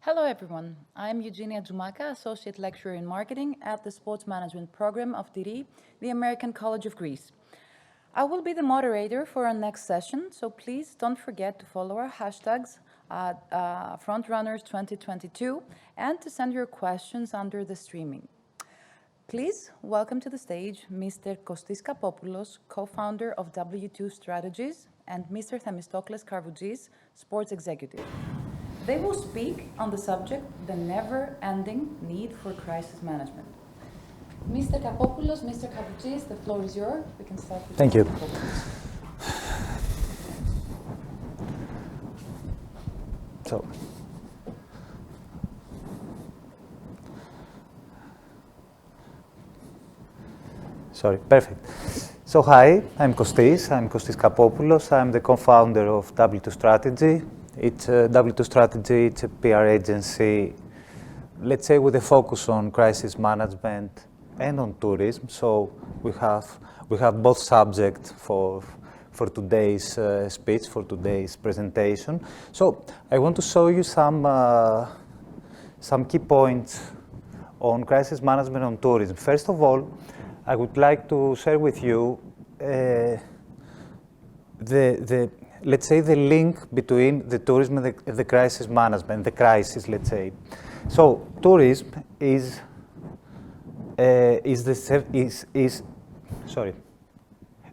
Hello everyone, I'm Eugenia Djoumaka, Associate Lecturer in Marketing at the Sports Management Program of DIRI, the American College of Greece. I will be the moderator for our next session, so please don't forget to follow our hashtags at FrontRunners2022 and to send your questions under the streaming. Please welcome to the stage Mr. Kostis Kapopoulos, co-founder of W2 Strategies, and Mr. Themistocles Karvountzis, Sports Executive. They will speak on the subject, the never-ending need for crisis management. Mr. Kapopoulos, Mr. Karvountzis, the floor is yours. We can start with Thank you. Perfect. So hi, I'm Kostis Kapopoulos. I'm the co-founder of W2 Strategy. W2 Strategy, it's a PR agency, let's say, with a focus on crisis management and on tourism. So we have both subjects for today's speech, for today's presentation. So I want to show you some key points on crisis management on tourism. First of all, I would like to share with you let's say, the link between the tourism and the crisis management, the crisis, let's say. So tourism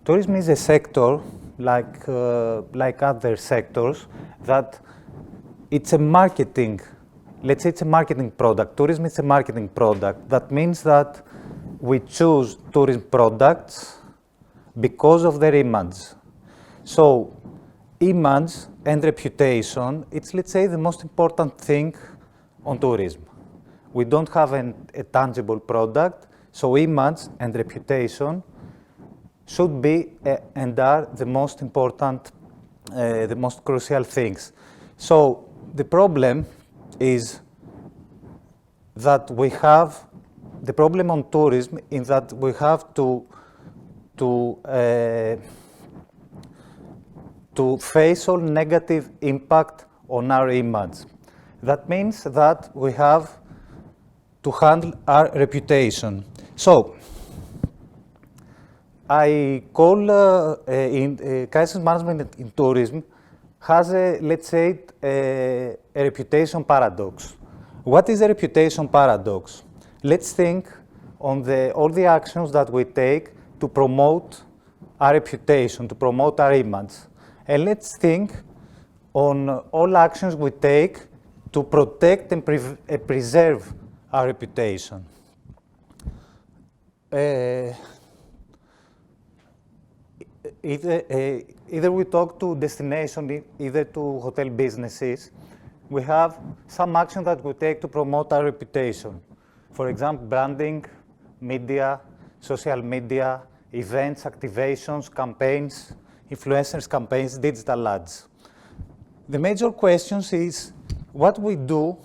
tourism is a sector like other sectors that it's a marketing, let's say it's a marketing product. Tourism is a marketing product. That means that we choose tourism products because of their image. So image and reputation, it's, let's say, the most important thing on tourism. We don't have a tangible product, so image and reputation should be and are the most important, the most crucial things. So the problem is that we have, the problem on tourism is that we have to face all negative impact on our image. That means that we have to handle our reputation. So I call crisis management in tourism has a, let's say, a reputation paradox. What is a reputation paradox? Let's think on all the actions that we take to promote our reputation, to promote our image. And let's think on all actions we take to protect and preserve our reputation. Either we talk to destination, either to hotel businesses, we have some action that we take to promote our reputation. For example, branding, media, social media, events, activations, campaigns, influencers campaigns, digital ads. The major question is what we do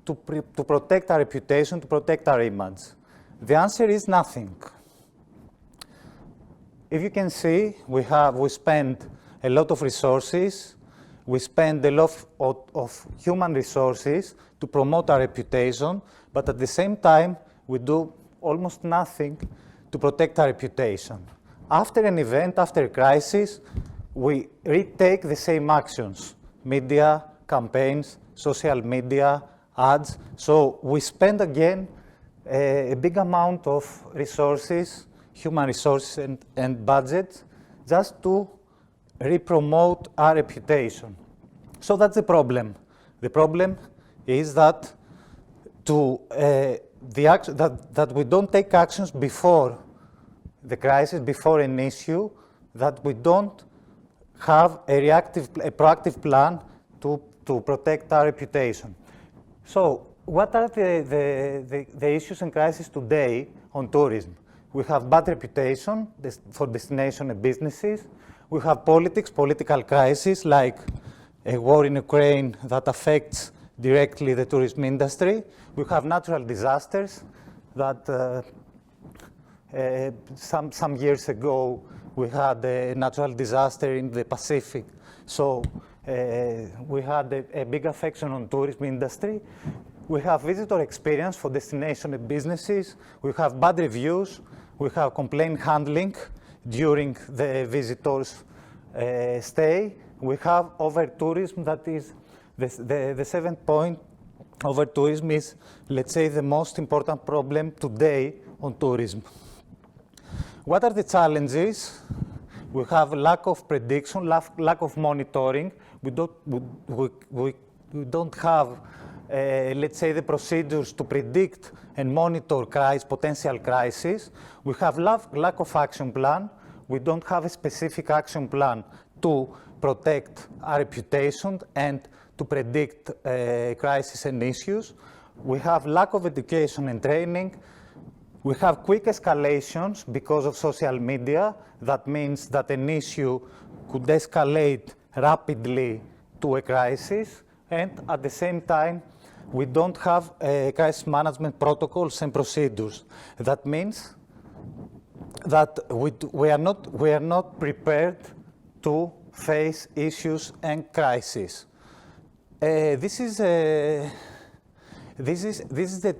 to protect our reputation, to protect our image. The answer is nothing. If you can see, we spend a lot of resources, we spend a lot of human resources to promote our reputation, but at the same time, we do almost nothing to protect our reputation. After an event, after a crisis, we retake the same actions, media, campaigns, social media, ads. So we spend again a big amount of resources, human resources and budget, just to re-promote our reputation. So that's the problem. The problem is that that we don't take actions before the crisis, before an issue, that we don't have a proactive plan to protect our reputation. So what are the issues and crises today on tourism? We have bad reputation for destination and businesses. We have political crises like a war in Ukraine that affects directly the tourism industry. We have natural disasters that some years ago we had a natural disaster in the Pacific. So we had a big affection on tourism industry. We have visitor experience for destination and businesses. We have bad reviews. We have complaint handling during the visitors' stay. We have over-tourism. That is the seventh point. Over-tourism is, let's say, the most important problem today on tourism. What are the challenges? We have lack of prediction, lack of monitoring. We don't have, let's say, the procedures to predict and monitor potential crises. We have lack of action plan. We don't have a specific action plan to protect our reputation and to predict crises and issues. We have lack of education and training. We have quick escalations because of social media. That means that an issue could escalate rapidly to a crisis. And at the same time, we don't have crisis management protocols and procedures. That means that we are not prepared to face issues and crises. This is the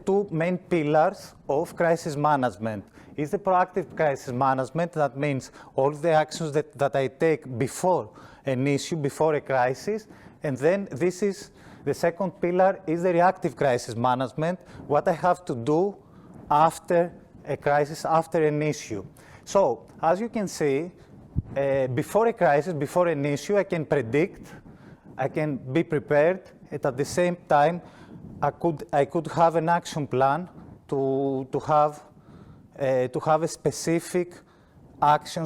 two main pillars of crisis management. Is the proactive crisis management. That means all the actions that I take before an issue, before a crisis. And then this is the second pillar is the reactive crisis management, what I have to do after a crisis, after an issue. So, as you can see, before a crisis, before an issue, I can predict, I can be prepared, and at the same time, I could have an action plan to have a specific action,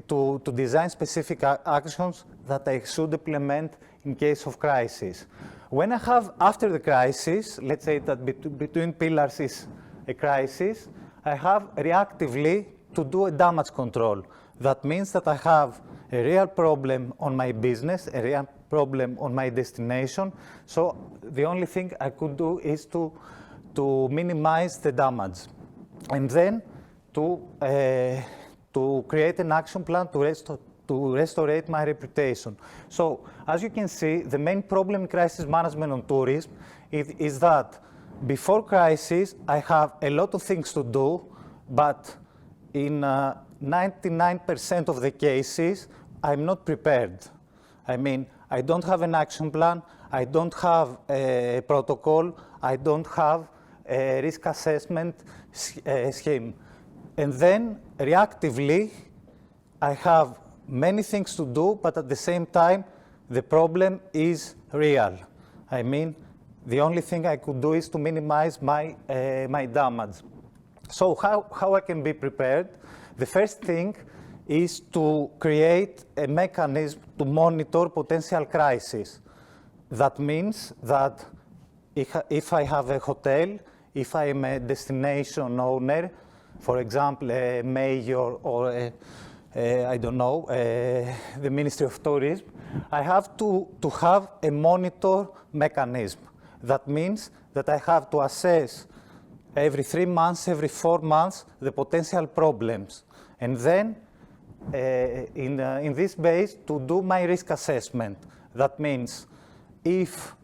to design specific actions that I should implement in case of crisis. When I have after the crisis, let's say that between pillars is a crisis, I have reactively to do a damage control. That means that I have a real problem on my business, a real problem on my destination. So the only thing I could do is to minimize the damage. And then to create an action plan to restore my reputation. So as you can see, the main problem in crisis management on tourism is that before crisis, I have a lot of things to do, but in 99% of the cases, I'm not prepared. I mean, I don't have an action plan, I don't have a protocol, I don't have a risk assessment scheme. And then, reactively, I have many things to do, but at the same time, the problem is real. I mean, the only thing I could do is to minimize my damage. So how I can be prepared? The first thing is to create a mechanism to monitor potential crises. That means that if I have a hotel, if I am a destination owner, for example, a mayor or I don't know, the Ministry of Tourism, I have to have a monitor mechanism. That means that I have to assess every 3 months, every 4 months, the potential problems. And then, in this base, to do my risk assessment. That means, if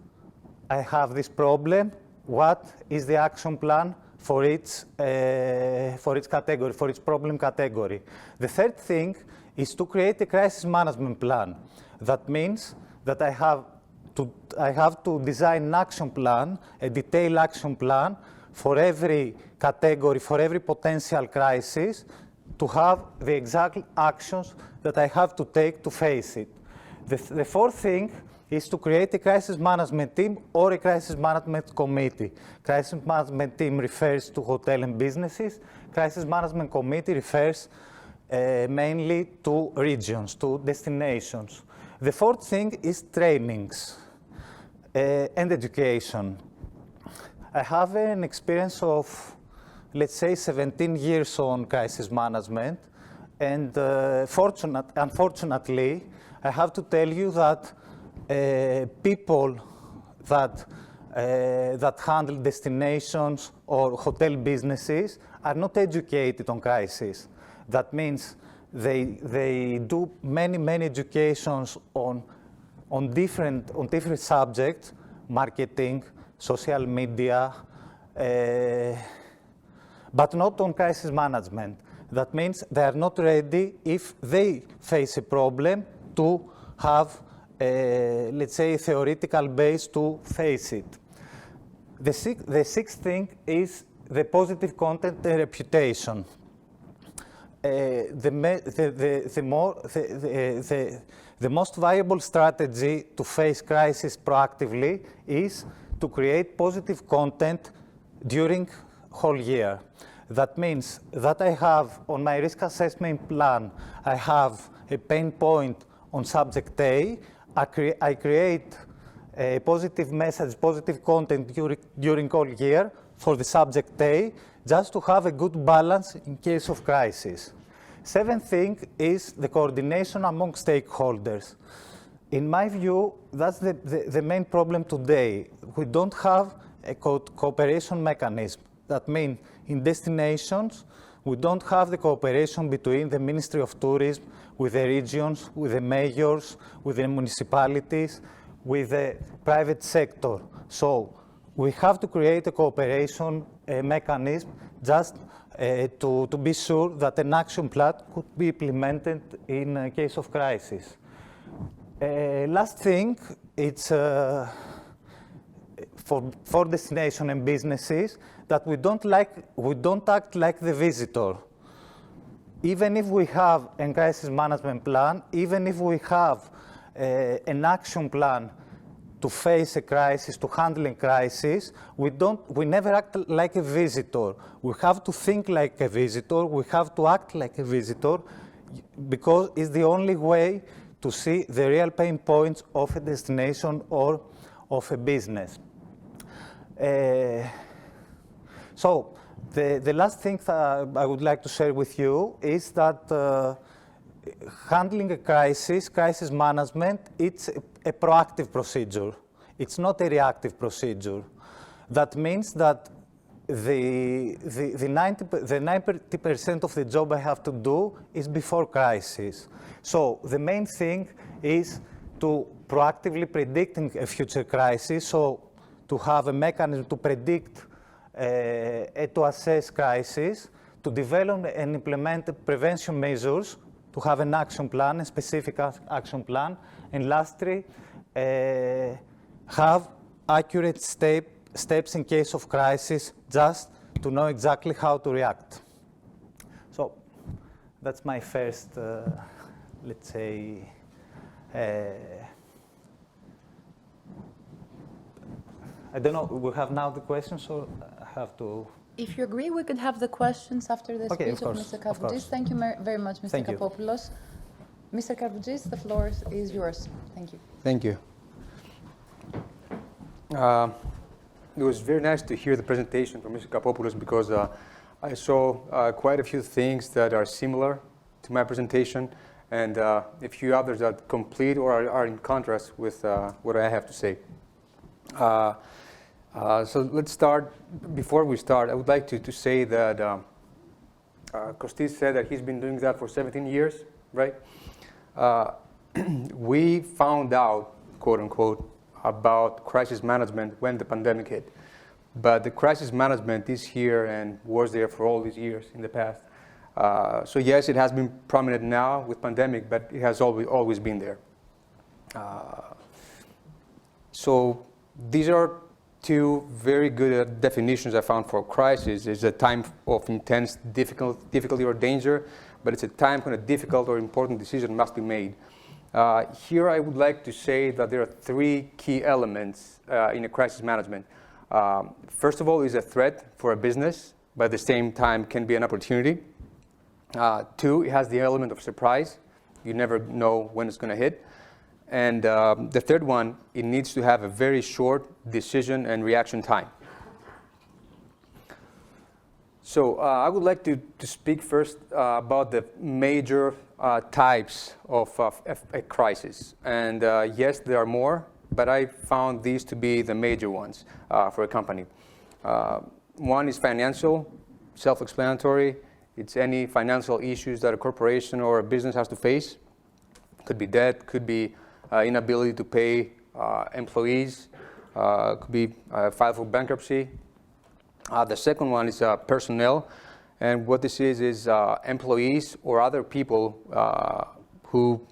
I have this problem, what is the action plan for its category, for its problem category? The third thing is to create a crisis management plan. That means that I have to design an action plan, a detailed action plan for every category, for every potential crisis, to have the exact actions that I have to take to face it. The fourth thing is to create a crisis management team or a crisis management committee. Crisis management team refers to hotel and businesses. Crisis management committee refers mainly to regions, to destinations. The fourth thing is trainings and education. I have an experience of, let's say, 17 years on crisis management, and unfortunately, I have to tell you that people that handle destinations or hotel businesses are not educated on crisis. That means they do many educations on on different subjects, marketing, social media, but not on crisis management. That means they are not ready if they face a problem to have, let's say, a theoretical base to face it. The sixth thing is the positive content and reputation. The most viable strategy to face crisis proactively is to create positive content during whole year. That means that I have on my risk assessment plan, I have a pain point on subject A. I create a positive message, positive content during all year for the subject A, just to have a good balance in case of crisis. Seventh thing is the coordination among stakeholders. In my view, that's the main problem today. We don't have a cooperation mechanism. That means in destinations, we don't have the cooperation between the Ministry of Tourism, with the regions, with the mayors, with the municipalities, with the private sector. So we have to create a cooperation mechanism just to be sure that an action plan could be implemented in a case of crisis. Last thing, it's for destination and businesses that we don't act like the visitor. Even if we have a crisis management plan, even if we have an action plan to face a crisis, to handle a crisis, we never act like a visitor. We have to think like a visitor, we have to act like a visitor, because it's the only way to see the real pain points of a destination or of a business. So the last thing that I would like to share with you is that handling a crisis management, it's a proactive procedure. It's not a reactive procedure. That means that the 90% of the job I have to do is before crisis. So the main thing is to proactively predicting a future crisis, so to have a mechanism to predict and to assess crisis, to develop and implement prevention measures, to have an action plan, a specific action plan, and lastly, have accurate steps in case of crisis, just to know exactly how to react. So that's my first, let's say, I don't know, we have now the questions, or I have to? If you agree, we could have the questions after the speech of Mr. Karvountzis. Thank you very much, Mr. Kapopoulos. Mr. Karvountzis, the floor is yours. Thank you. Thank you. It was very nice to hear the presentation from Mr. Kapopoulos, because I saw quite a few things that are similar to my presentation, and a few others that complete or are in contrast with what I have to say. So let's start. Before we start, I would like to say that Kostis said that he's been doing that for 17 years, right? We found out, quote unquote, about crisis management when the pandemic hit. But the crisis management is here and was there for all these years in the past. So yes, it has been prominent now with pandemic, but it has always been there. So these are two very good definitions I found for crisis. It's a time of intense difficulty or danger, but it's a time when a difficult or important decision must be made. Here I would like to say that there are three key elements in a crisis management. First of all is a threat for a business, but at the same time can be an opportunity. Two, it has the element of surprise. You never know when it's going to hit. And the third one, it needs to have a very short decision and reaction time. So I would like to speak first about the major types of a crisis. And yes, there are more, but I found these to be the major ones for a company. One is financial, self-explanatory. It's any financial issues that a corporation or a business has to face. Could be debt, could be inability to pay employees, could be filed for bankruptcy. The second one is personnel, and what this is employees or other people who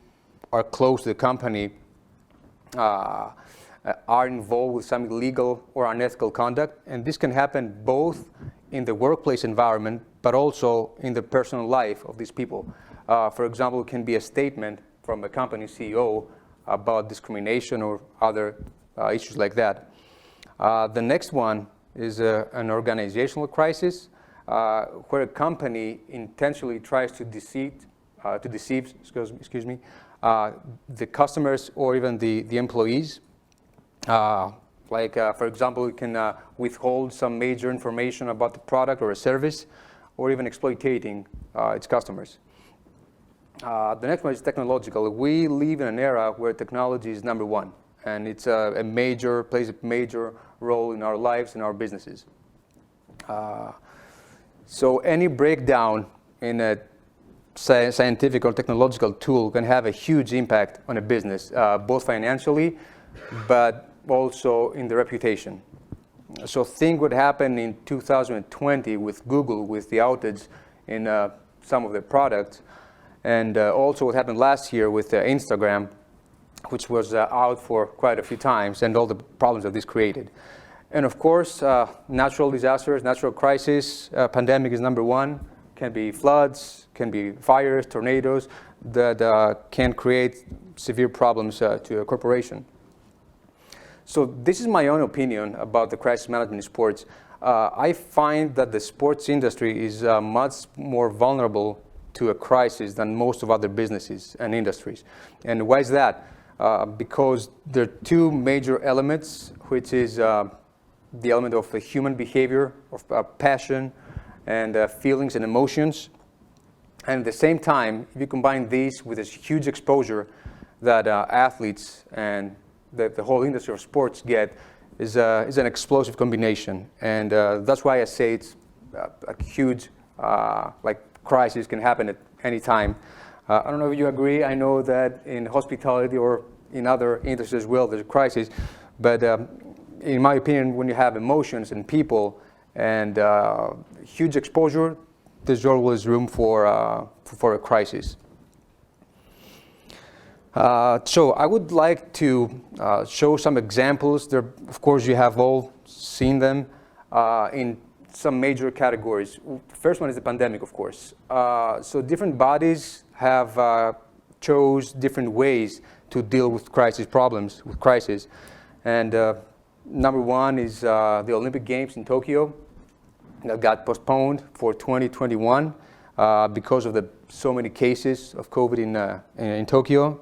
are close to the company are involved with some illegal or unethical conduct, and this can happen both in the workplace environment but also in the personal life of these people. For example, it can be a statement from a company CEO about discrimination or other issues like that. The next one is an organizational crisis where a company intentionally tries to deceive the customers or even the employees. For example, it can withhold some major information about the product or a service, or even exploiting its customers. The next one is technological. We live in an era where technology is number one, and it's plays a major role in our lives and our businesses. So any breakdown in a scientific or technological tool can have a huge impact on a business, both financially, but also in the reputation. So think what happened in 2020 with Google, with the outage in some of their products, and also what happened last year with Instagram, which was out for quite a few times, and all the problems that this created. And of course, natural disasters, natural crisis, pandemic is number one. Can be floods, can be fires, tornadoes that can create severe problems to a corporation. So this is my own opinion about the crisis management in sports. I find that the sports industry is much more vulnerable to a crisis than most of other businesses and industries. And why is that? Because there are two major elements, which is the element of the human behavior, of passion, and feelings and emotions. And at the same time, if you combine these with this huge exposure that athletes and the whole industry of sports get, is an explosive combination. And that's why I say it's a huge crisis can happen at any time. I don't know if you agree. I know that in hospitality or in other industries as well, there's a crisis. But in my opinion, when you have emotions and people and huge exposure, there's always room for a crisis. So I would like to show some examples. There, of course, you have all seen them in some major categories. The first one is the pandemic, of course. So different bodies have chose different ways to deal with problems with crisis. And number one is the Olympic Games in Tokyo that got postponed for 2021 because of so many cases of COVID in Tokyo.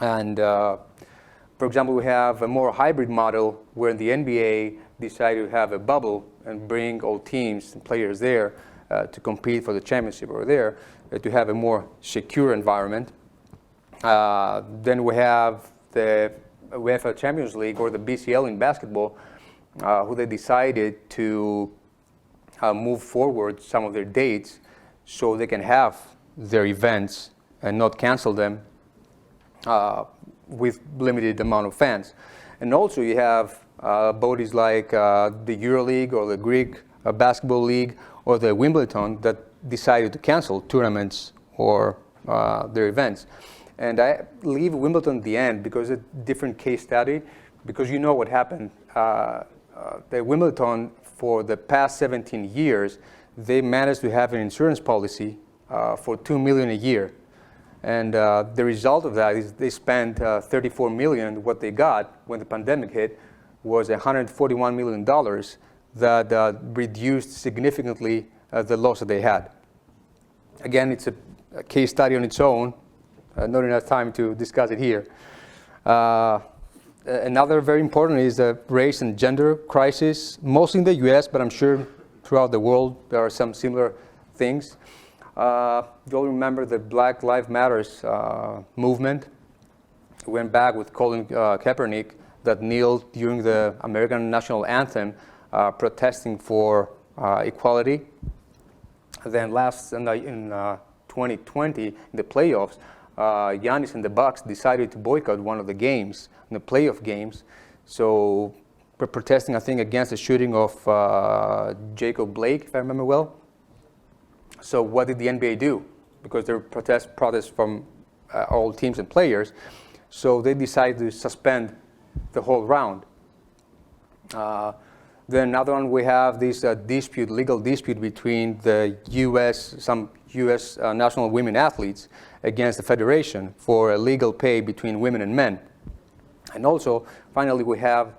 And for example, we have a more hybrid model where the NBA decided to have a bubble and bring all teams and players there to compete for the championship over there, to have a more secure environment. Then we have the UEFA Champions League, or the BCL in basketball, who they decided to move forward some of their dates so they can have their events and not cancel them with limited amount of fans. And also you have bodies like the EuroLeague or the Greek Basketball League or the Wimbledon that decided to cancel tournaments or their events. And I leave Wimbledon at the end because it's a different case study, because you know what happened. The Wimbledon, for the past 17 years, they managed to have an insurance policy for $2 million a year. And the result of that is they spent $34 million. What they got when the pandemic hit was $141 million that reduced significantly the loss that they had. Again, it's a case study on its own. Not enough time to discuss it here. Another very important is the race and gender crisis, mostly in the US, but I'm sure throughout the world there are some similar things. You all remember the Black Lives Matters movement. We went back with Colin Kaepernick that kneeled during the American national anthem, protesting for equality. Then in 2020, in the playoffs, Giannis and the Bucks decided to boycott one of the games, the playoff games. So we're protesting, I think, against the shooting of Jacob Blake, if I remember well. So what did the NBA do? Because there were protests from all teams and players. So they decided to suspend the whole round. Then another one, we have this legal dispute between some U.S. national women athletes against the federation for illegal pay between women and men. And also, finally, we have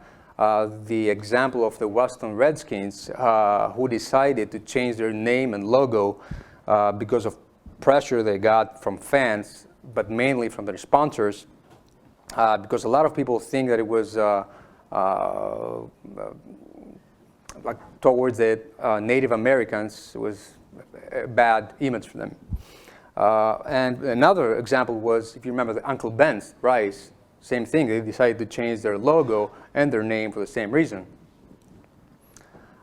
the example of the Washington Redskins, who decided to change their name and logo because of pressure they got from fans, but mainly from their sponsors, because a lot of people think that it was like towards the Native Americans. It was a bad image for them. And another example was, if you remember, the Uncle Ben's rice. Same thing, they decided to change their logo and their name for the same reason.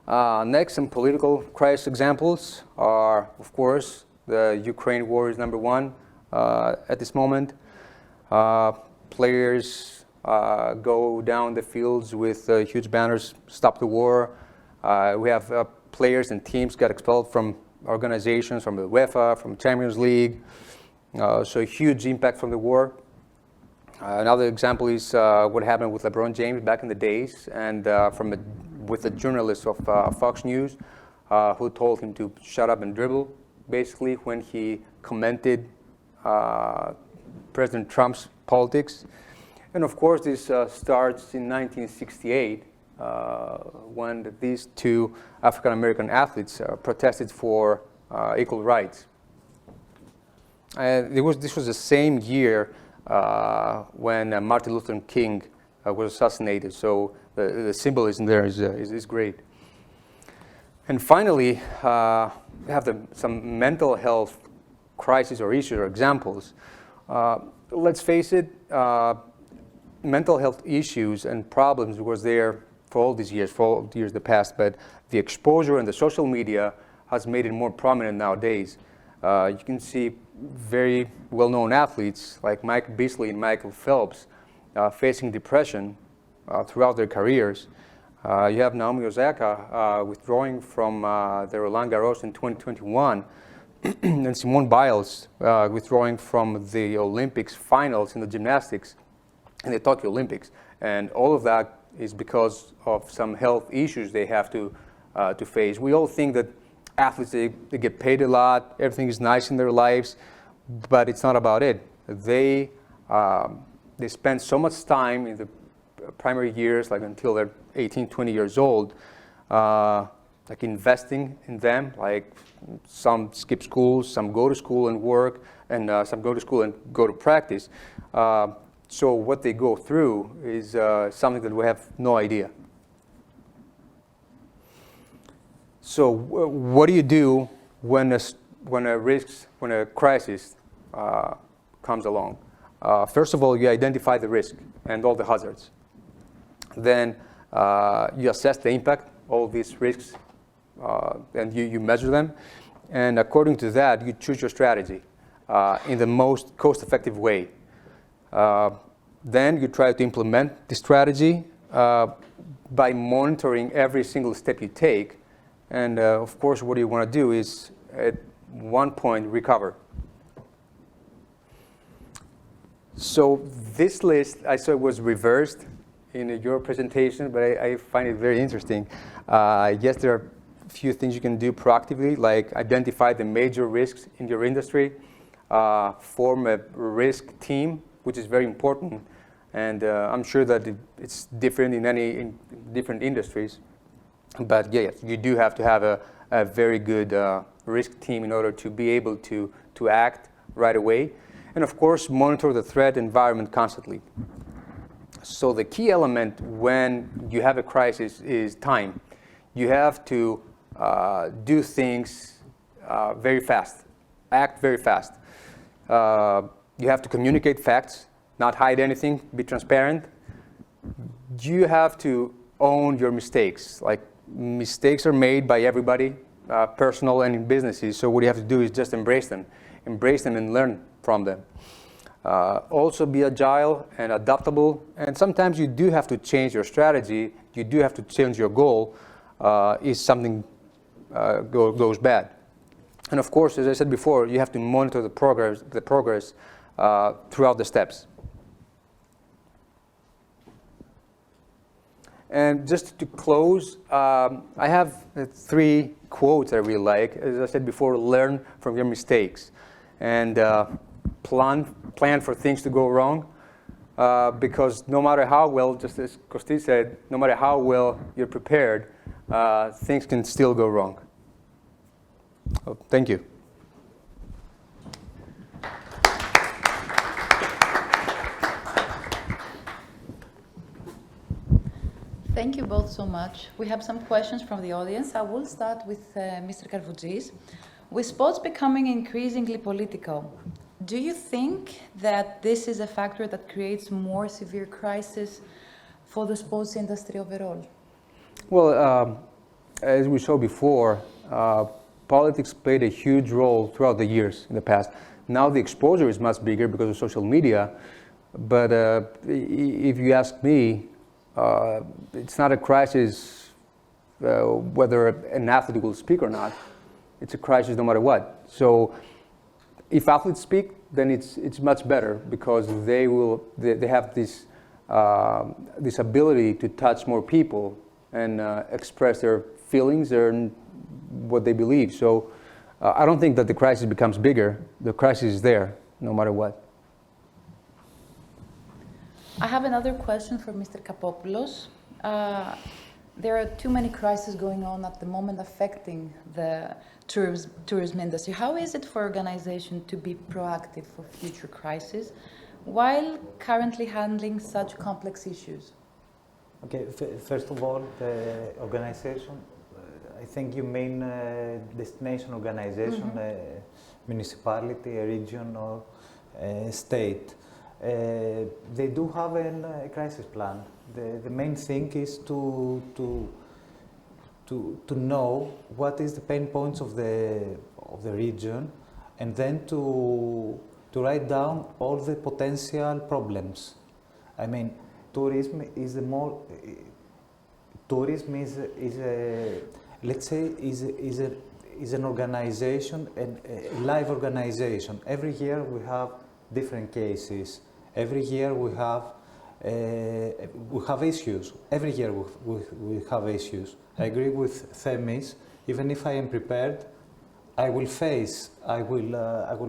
Next, some political crisis examples are, of course, the Ukraine war is number one at this moment. Players go down the fields with huge banners, stop the war. We have players and teams got expelled from organizations, from the UEFA, from Champions League. So a huge impact from the war. Another example is what happened with LeBron James back in the days, and with a journalist of Fox News who told him to shut up and dribble, basically, when he commented President Trump's politics. And of course, this starts in 1968 when these two African-American athletes protested for equal rights. And this was the same year when Martin Luther King was assassinated. So the symbolism there is great. And finally, we have some mental health crises or issues or examples. Let's face it, mental health issues and problems was there for all these years, in the past, but the exposure and the social media has made it more prominent nowadays. You can see very well-known athletes like Mike Beasley and Michael Phelps facing depression throughout their careers. You have Naomi Osaka withdrawing from the Roland Garros in 2021, and Simone Biles withdrawing from the Olympics finals in the gymnastics in the Tokyo Olympics. And all of that is because of some health issues they have to face. We all think that athletes, they get paid a lot, everything is nice in their lives, but it's not about it. They spend so much time in the primary years, like until they're 18, 20 years old, like investing in them. Like some skip school, some go to school and work, and some go to school and go to practice. So what they go through is something that we have no idea. So what do you do when a crisis comes along? First of all, you identify the risk and all the hazards. Then you assess the impact, all these risks, and you measure them. And according to that, you choose your strategy in the most cost-effective way. Then you try to implement the strategy by monitoring every single step you take. And of course, what you want to do is, at one point, recover. So this list, I saw it was reversed in your presentation, but I find it very interesting. Yes, there are a few things you can do proactively, like identify the major risks in your industry, form a risk team, which is very important. And I'm sure that it's different in different industries. But yeah, you do have to have a very good risk team in order to be able to act right away. And of course, monitor the threat environment constantly. So the key element when you have a crisis is time. You have to do things very fast, act very fast. You have to communicate facts, not hide anything, be transparent. You have to own your mistakes. Like, mistakes are made by everybody, personal and in businesses. So what you have to do is just embrace them and learn from them. Also be agile and adaptable, and sometimes you do have to change your strategy, you do have to change your goal if something goes bad. And of course, as I said before, you have to monitor the progress throughout the steps. And just to close, I have 3 quotes that I really like. As I said before, learn from your mistakes, and plan for things to go wrong, because no matter how well, just as Kostis said, no matter how well you're prepared, things can still go wrong. Oh, thank you. Thank you both so much. We have some questions from the audience. I will start with Mr. Karvountzis. With sports becoming increasingly political, do you think that this is a factor that creates more severe crisis for the sports industry overall? Well, as we saw before, politics played a huge role throughout the years in the past. Now the exposure is much bigger because of social media, but if you ask me, it's not a crisis whether an athlete will speak or not. It's a crisis no matter what. So if athletes speak, then it's much better, because they have this ability to touch more people and express their feelings and what they believe. So I don't think that the crisis becomes bigger. The crisis is there no matter what. I have another question for Mr. Kapopoulos. There are too many crises going on at the moment affecting the tourism industry. How is it for organizations to be proactive for future crises while currently handling such complex issues? Okay, first of all, the organization, I think you mean destination organization, municipality, a region, or state. They do have a crisis plan. The main thing is to know what is the pain points of the region, and then to write down all the potential problems. I mean, tourism is an organization, and a live organization. Every year we have different cases. Every year we have issues. Every year we have issues. I agree with Themis. Even if I am prepared, I will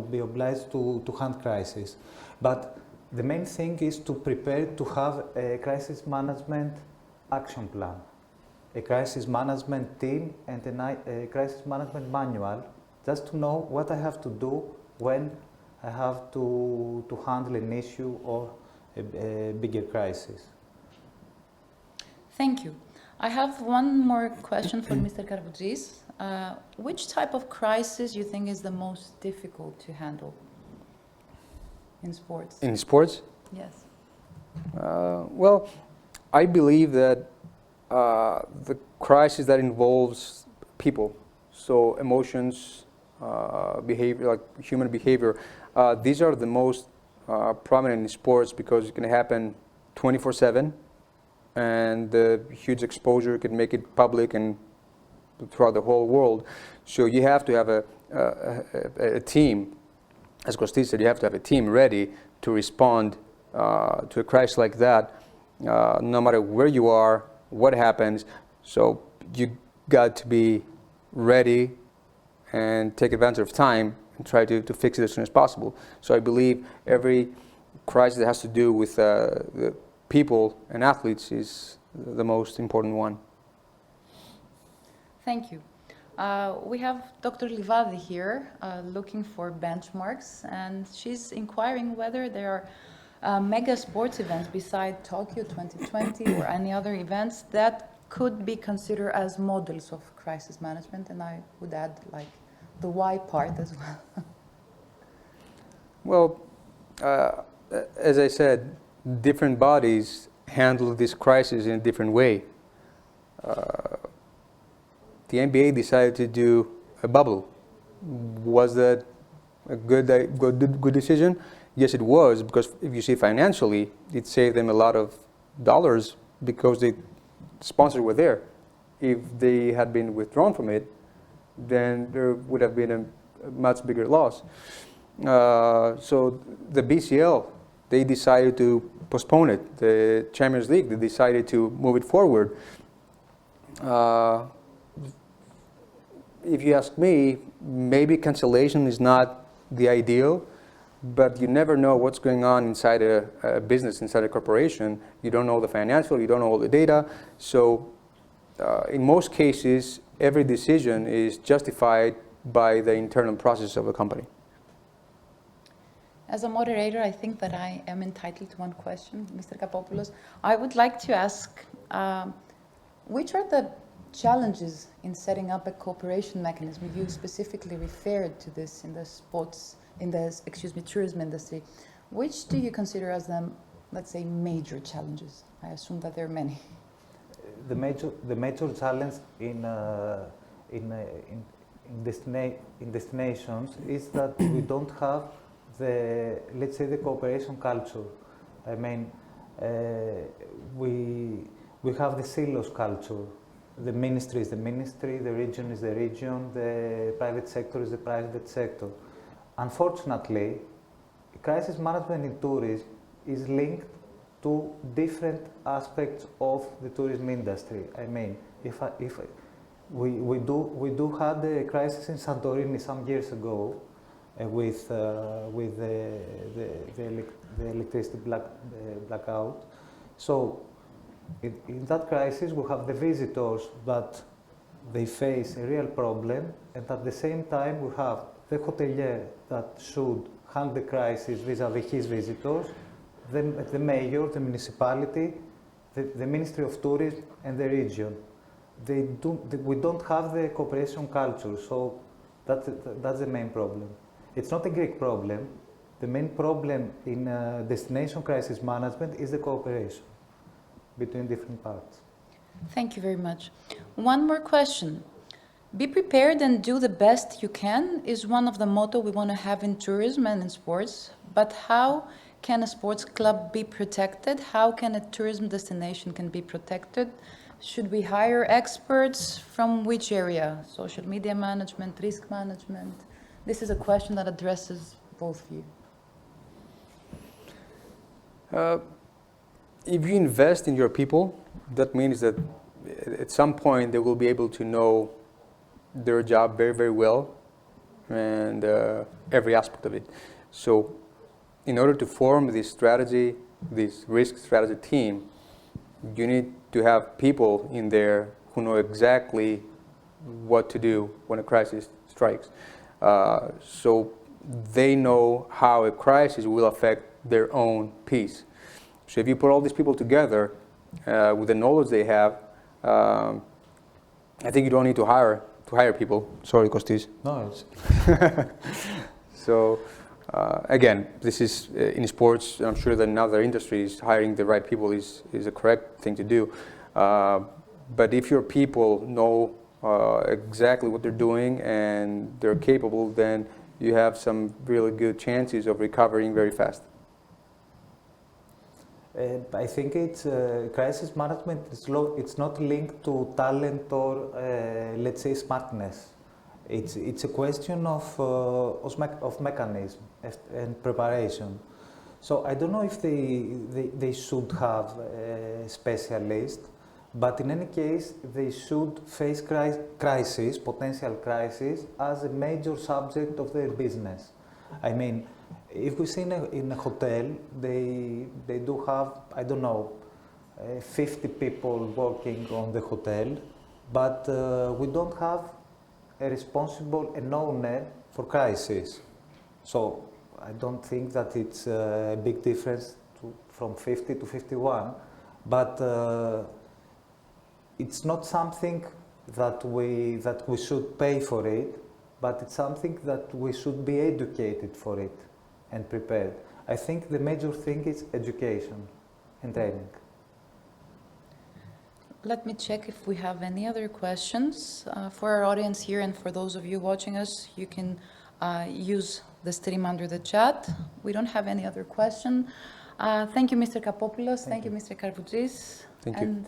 be obliged to handle crisis. But the main thing is to prepare to have a crisis management action plan, a crisis management team, and a crisis management manual, just to know what I have to do when I have to handle an issue or a bigger crisis. Thank you. I have one more question for Mr. Karvountzis. Which type of crisis you think is the most difficult to handle in sports? In sports? Yes. Well, I believe that the crisis that involves people, so emotions, behavior, like human behavior, these are the most prominent in sports, because it can happen 24/7, and the huge exposure can make it public and throughout the whole world. So you have to have a team, as Kostis said, you have to have a team ready to respond to a crisis like that, no matter where you are, what happens. So you got to be ready and take advantage of time and try to fix it as soon as possible. So I believe every crisis that has to do with the people and athletes is the most important one. Thank you. We have Dr. Livadi here looking for benchmarks, and she's inquiring whether there are mega sports events beside Tokyo 2020 or any other events that could be considered as models of crisis management, and I would add like the why part as well. Well, as I said, different bodies handle this crisis in a different way. The NBA decided to do a bubble. Was that a good decision? Yes, it was, because if you see financially, it saved them a lot of dollars because the sponsors were there. If they had been withdrawn from it, then there would have been a much bigger loss. So the BCL, they decided to postpone it. The Champions League, they decided to move it forward. If you ask me, maybe cancellation is not the ideal, but you never know what's going on inside a business, inside a corporation. You don't know the financial, you don't know all the data. So in most cases, every decision is justified by the internal process of a company. As a moderator, I think that I am entitled to one question, Mr. Kapopoulos. I would like to ask, which are the challenges in setting up a cooperation mechanism? You specifically referred to this in the tourism industry. Which do you consider as the, let's say, major challenges? I assume that there are many. The major challenge in destinations is that we don't have the, let's say, the cooperation culture. I mean, we have the silos culture. The ministry is the ministry, the region is the region, the private sector is the private sector. Unfortunately, crisis management in tourism is linked to different aspects of the tourism industry. I mean, we do had a crisis in Santorini some years ago with the electricity blackout. So in that crisis, we have the visitors that they face a real problem, and at the same time, we have the hotelier that should handle the crisis vis-à-vis his visitors, the mayor, the municipality, the Ministry of Tourism, and the region. We don't have the cooperation culture, so that's the main problem. It's not a Greek problem. The main problem in destination crisis management is the cooperation between different parts. Thank you very much. One more question. Be prepared and do the best you can is one of the motto we want to have in tourism and in sports. But how can a sports club be protected? How can a tourism destination can be protected? Should we hire experts from which area? Social media management, risk management? This is a question that addresses both of you. If you invest in your people, that means that at some point they will be able to know their job very, very well, and every aspect of it. So in order to form this strategy, this risk strategy team, you need to have people in there who know exactly what to do when a crisis strikes. So they know how a crisis will affect their own piece. So if you put all these people together with the knowledge they have, I think you don't need to hire people. Sorry, Kostis. No, it's So again, this is in sports. I'm sure that in other industries, hiring the right people is a correct thing to do. But if your people know exactly what they're doing and they're capable, then you have some really good chances of recovering very fast. I think it's crisis management. It's not linked to talent or let's say smartness. It's a question of mechanism and preparation. So I don't know if they should have a specialist, but in any case they should face crisis, potential crisis, as a major subject of their business. I mean, if we see in a hotel, they do have, I don't know, 50 people working on the hotel, but we don't have a responsible and owner for crisis. So I don't think that it's a big difference from 50 to 51, but it's not something that we should pay for it, but it's something that we should be educated for it and prepared. I think the major thing is education and training. Let me check if we have any other questions. For our audience here and for those of you watching us, you can use the stream under the chat. We don't have any other question. Thank you, Mr. Kapopoulos. Thank you, Mr. Karvountzis. Thank you. And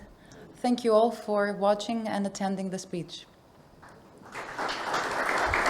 thank you all for watching and attending the speech.